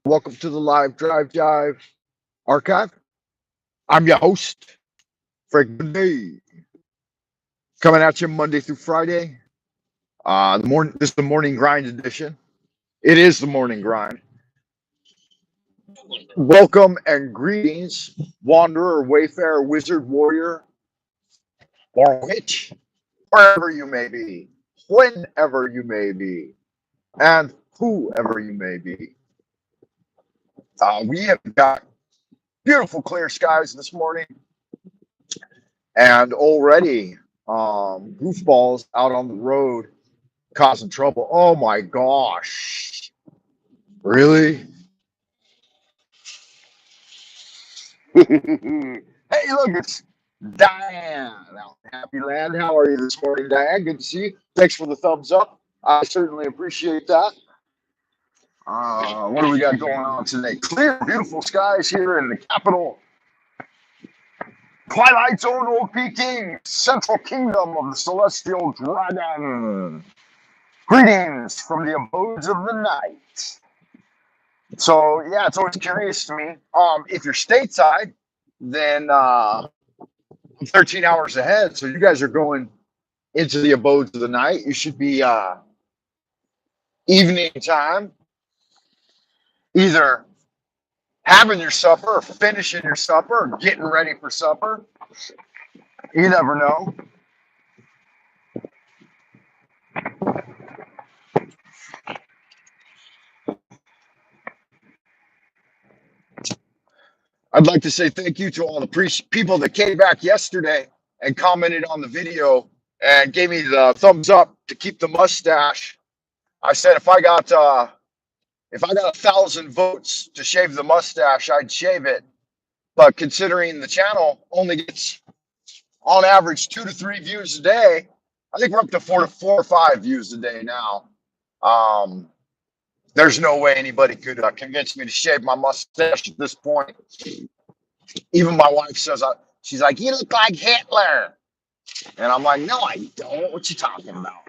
Welcome to the live Drive Jive archive. I'm your host, Frank Day, coming at you Monday through Friday. This is the morning grind edition. It is the morning grind. Welcome and greetings, wanderer, wayfarer, wizard, warrior, or witch, wherever you may be, whenever you may be, and whoever you may be. We have got beautiful clear skies this morning, and already goofballs out on the road causing trouble. Oh my gosh. Really? Hey, look, it's Diane. Happy Land. How are you this morning, Diane? Good to see you. Thanks for the thumbs up. I certainly appreciate that. What do we got going on today? Clear, beautiful skies here in the capital, Twilight Zone, Old Peking, Central Kingdom of the Celestial Dragon. Greetings from the abodes of the night. So yeah, it's always curious to me. If you're stateside, then I'm 13 hours ahead. So you guys are going into the abodes of the night. You should be evening time, either having your supper or finishing your supper or getting ready for supper. You never know. I'd like to say thank you to all the people that came back yesterday and commented on the video and gave me the thumbs up to keep the mustache. I said if I got 1,000 votes to shave the mustache, I'd shave it. But considering the channel only gets on average 2 to 3 views a day, I think we're up to 4 or 5 views a day now. There's no way anybody could convince me to shave my mustache at this point. Even my wife says, she's like, "You look like Hitler." And I'm like, "No, I don't. What you talking about?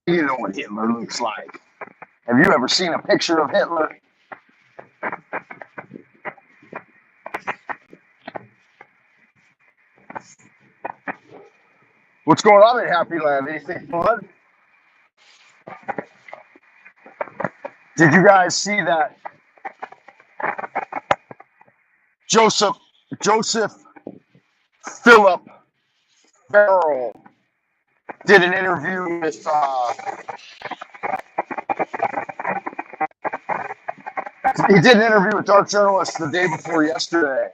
You know what Hitler looks like. Have you ever seen a picture of Hitler?" What's going on in Happy Land? Anything fun? Did you guys see that Joseph Philip Farrell did an interview with he did an interview with Dark Journalist the day before yesterday.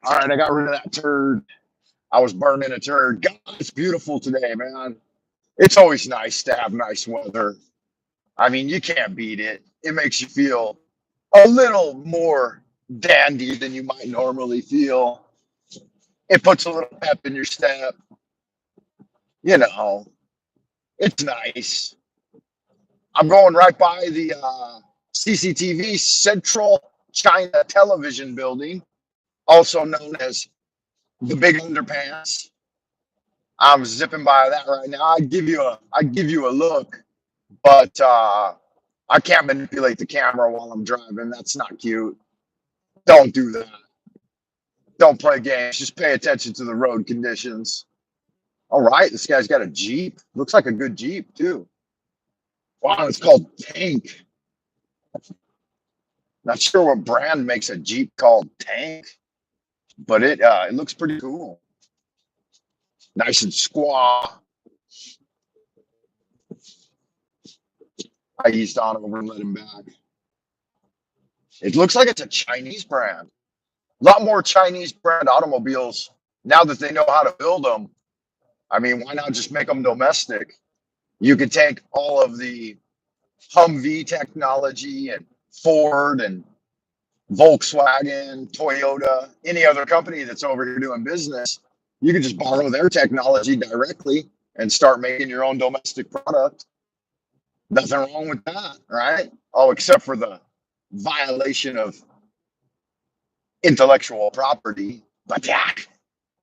All right, I got rid of that turd. I was burning a turd. God, it's beautiful today, man. It's always nice to have nice weather. I mean, you can't beat it. It makes you feel a little more dandy than you might normally feel. It puts a little pep in your step. You know, it's nice. I'm going right by the CCTV Central China Television Building, also known as the Big Underpants. I'm zipping by that right now. I'd give you a look, but I can't manipulate the camera while I'm driving. That's not cute. Don't do that. Don't play games. Just pay attention to the road conditions. All right, this guy's got a Jeep. Looks like a good Jeep too. Wow, it's called Tank. Not sure what brand makes a Jeep called Tank, but it looks pretty cool. Nice and squaw. I eased on over and let him back. It looks like it's a Chinese brand. A lot more Chinese brand automobiles now that they know how to build them. I mean, why not just make them domestic? You could take all of the Humvee technology and Ford and Volkswagen, Toyota, any other company that's over here doing business. You could just borrow their technology directly and start making your own domestic product. Nothing wrong with that, right? Oh, except for the violation of intellectual property. But yeah,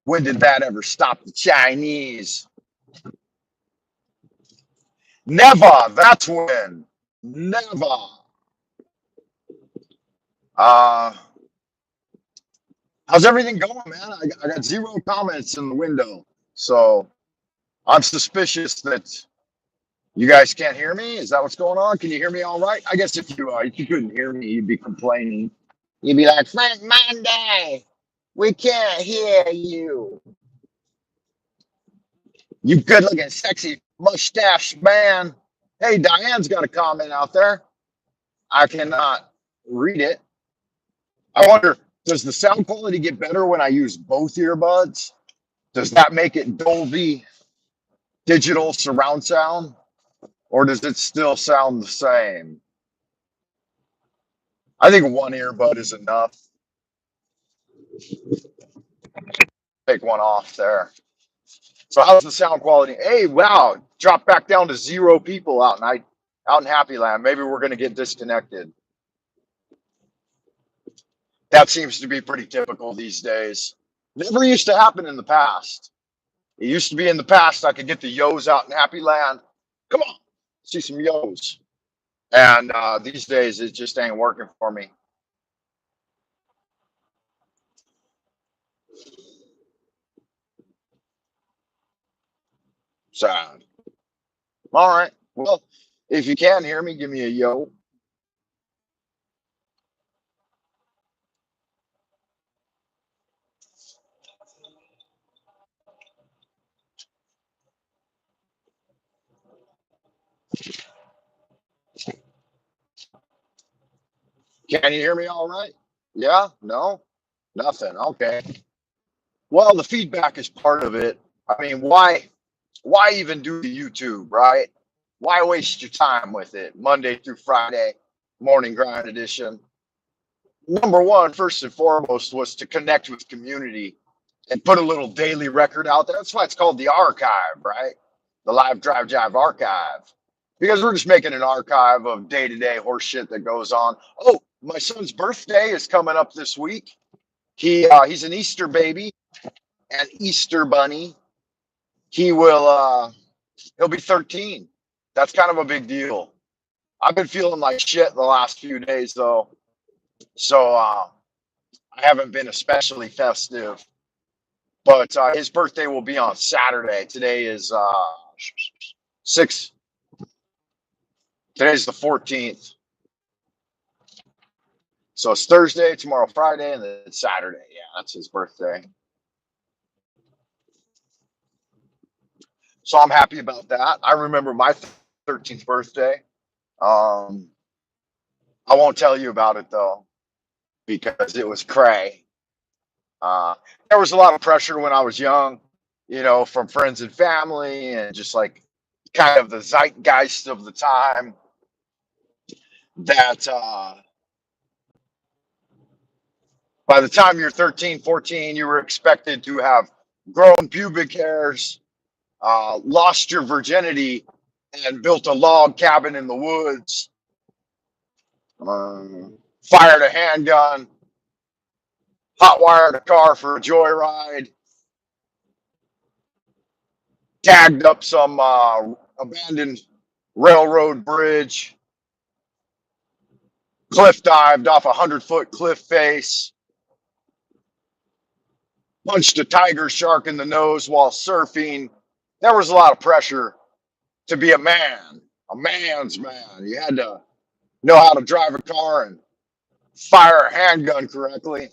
when did that ever stop the Chinese? Never. That's when. Never. Uh, how's everything going, man? I got zero comments in the window, so I'm suspicious that you guys can't hear me. Is that what's going on? Can you hear me all right? I guess if you couldn't hear me, you'd be complaining. You'd be like, Frank Monday, we can't hear you. You good looking, sexy mustache man. Hey, Diane's got a comment out there. I cannot read it. I wonder, does the sound quality get better when I use both earbuds? Does that make it Dolby digital surround sound? Or does it still sound the same? I think one earbud is enough. Take one off there. So how's the sound quality? Hey, wow, dropped back down to 0 people out in Happy Land. Maybe we're gonna get disconnected. That seems to be pretty typical these days. Never used to happen in the past. It used to be in the past I could get the yo's out in Happy Land. Come on, see some yo's. And these days it just ain't working for me. Sad. All right. Well, if you can hear me, give me a yo. Can you hear me all right? Yeah? No? Nothing. Okay. Well, the feedback is part of it. I mean, why even do the YouTube, right? Why waste your time with it? Monday through Friday, morning grind edition. Number one, first and foremost, was to connect with community and put a little daily record out there. That's why it's called the archive, right? The Live Drive Jive archive. Because we're just making an archive of day-to-day horse shit that goes on. Oh, my son's birthday is coming up this week. He's an Easter baby, an Easter bunny. He'll be 13. That's kind of a big deal. I've been feeling like shit the last few days though. So I haven't been especially festive. But his birthday will be on Saturday. Today is 6. Today's the 14th. So it's Thursday, tomorrow Friday, and then Saturday. Yeah, that's his birthday. So I'm happy about that. I remember my 13th birthday. I won't tell you about it though, because it was cray. There was a lot of pressure when I was young, from friends and family, and just like kind of the zeitgeist of the time that by the time you're 13, 14, you were expected to have grown pubic hairs, lost your virginity, and built a log cabin in the woods, fired a handgun, hot wired a car for a joyride, tagged up some abandoned railroad bridge, cliff dived off a 100-foot cliff face, punched a tiger shark in the nose while surfing. There was a lot of pressure to be a man, a man's man. You had to know how to drive a car and fire a handgun correctly,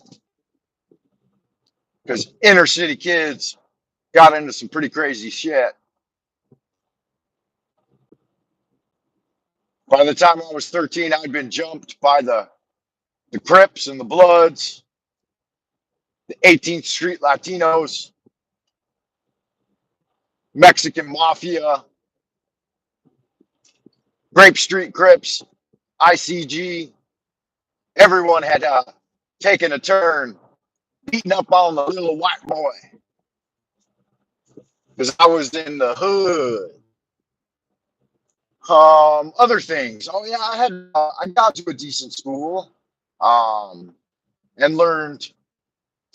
because inner city kids got into some pretty crazy shit. By the time I was 13, I'd been jumped by the Crips and the Bloods, the 18th Street Latinos, Mexican Mafia, Grape Street Crips, ICG. Everyone had taken a turn beating up on the little white boy because I was in the hood. Other things. Oh yeah, I got to a decent school, and learned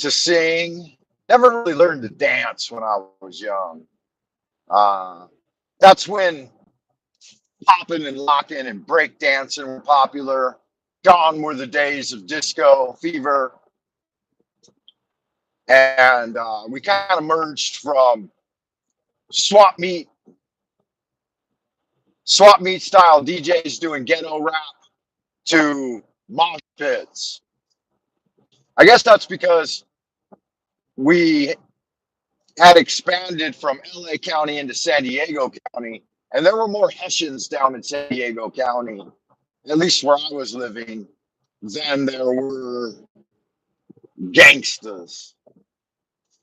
to sing. Never really learned to dance when I was young. Uh, that's when popping and locking and break dancing were popular. Gone were the days of disco fever. And we kind of merged from swap meet, swap meet style DJs doing ghetto rap to mosh pits. I guess that's because we had expanded from LA County into San Diego County, and there were more Hessians down in San Diego County, at least where I was living, than there were gangsters.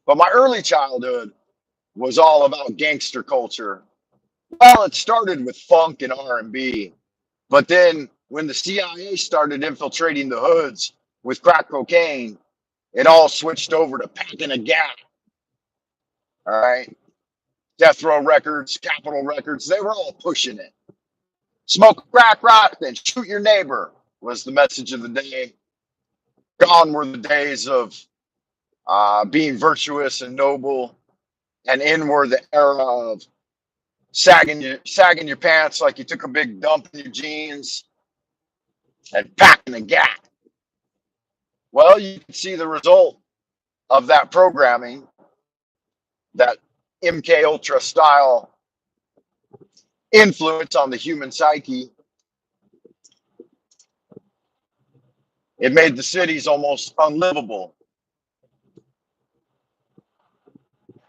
But my early childhood was all about gangster culture. Well, it started with funk and R&B, but then when the CIA started infiltrating the hoods with crack cocaine, it all switched over to packing a gap. All right. Death Row Records, Capitol Records, they were all pushing it. Smoke crack rock, then shoot your neighbor was the message of the day. Gone were the days of being virtuous and noble, and in were the era of sagging your pants like you took a big dump in your jeans and packing a gap. Well, you can see the result of that programming, that MK Ultra style influence on the human psyche. It made the cities almost unlivable.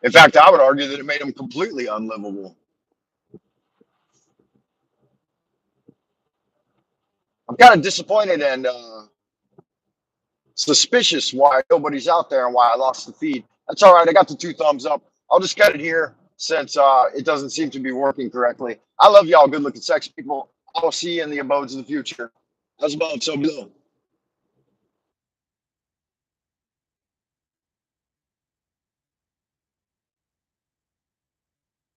In fact, I would argue that it made them completely unlivable. I'm kind of disappointed and suspicious why nobody's out there and why I lost the feed. That's all right. I got the 2 thumbs up. I'll just cut it here since it doesn't seem to be working correctly. I love y'all good looking sex people. I will see you in the abodes of the future. As above, so below.